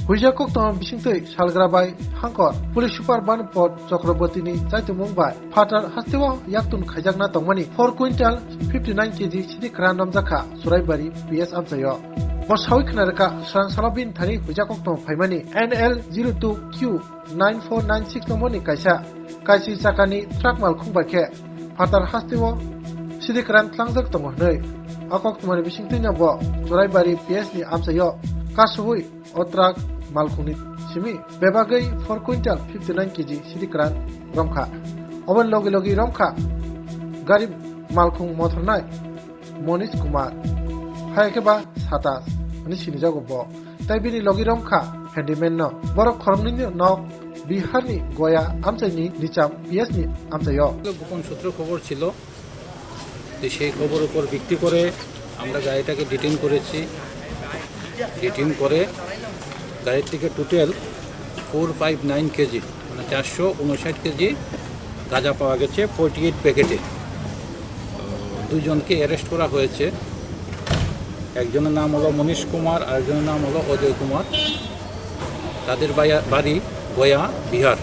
হুইজাকক Tang বিসিংতৈ সালগ্রাবাই হাঙ্কর police super বানপদ চক্রবর্তীনি চাইতুমুং by ফাটার হাস্তেও ইয়াকতুন খাইjakna tongmani 4 quintal 59 KG Sidi khran namjaka Suraibari PS amchayo Boshawi khnaraka Srang Salabin thani Huijakok tong phaimani NL02Q 9496 nomoni kaisi chakani truck mal khungbaikhe fatar hasteo sidi khran tlangjak tongo hnoi akok tumani bisingtui bo Suraibari PS ni amchayo kashui o truck malkhungni simi bebagai 4 quintal 59 KG sidi khran romkha obon logi romkha garib malkhung mothornai Monish Kumar haikeba satas ani sinijago bo tai bini logi romkha handyman no borok khoromni nok বিহারনি গয়া আমচাইনি নিচাম PS ni আমচাইও গোপন সূত্র খবর ছিল যে সেই খবর উপর ভিত্তি করে আমরা গাড়িটাকে ডিটেইন করেছি ডিটেইন করে গাড়ির থেকে টোটাল 459 কেজি মানে 459 কেজি গাঁজা পাওয়া গেছে 48 প্যাকেটে দুইজনকে অ্যারেস্ট করা হয়েছে একজনের নাম হলো মনীশ কুমার আর একজনের নাম হলো অজয় কুমার তাদের বাড়ি গয়া বিহার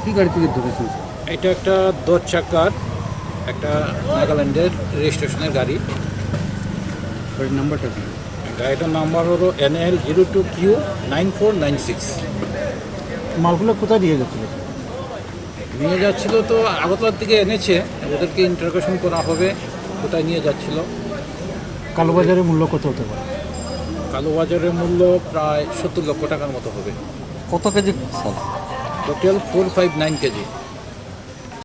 কি গাড়ি থেকে ধরেছেন এটা একটা 10 চাকার একটা নাগাল্যান্ডের রেজিস্ট্রেশনের গাড়ি গাড়ির নাম্বারটা কি গাড়িটার নাম্বার হলো NL02Q 9496 মালগুলো কোথায় দিয়ে যাচ্ছিল নিয়ে যাচ্ছিল তো আগরতলার থেকে এনেছে ওদেরকে ইন্টারোগেশন করা হবে কোথায় নিয়ে যাচ্ছিল কালোবাজারের মূল্য কত হতে পারে কালোবাজারের মূল্য প্রায় 70 লক্ষ টাকার মতো হবে কত কেজি টোটাল 459 কেজি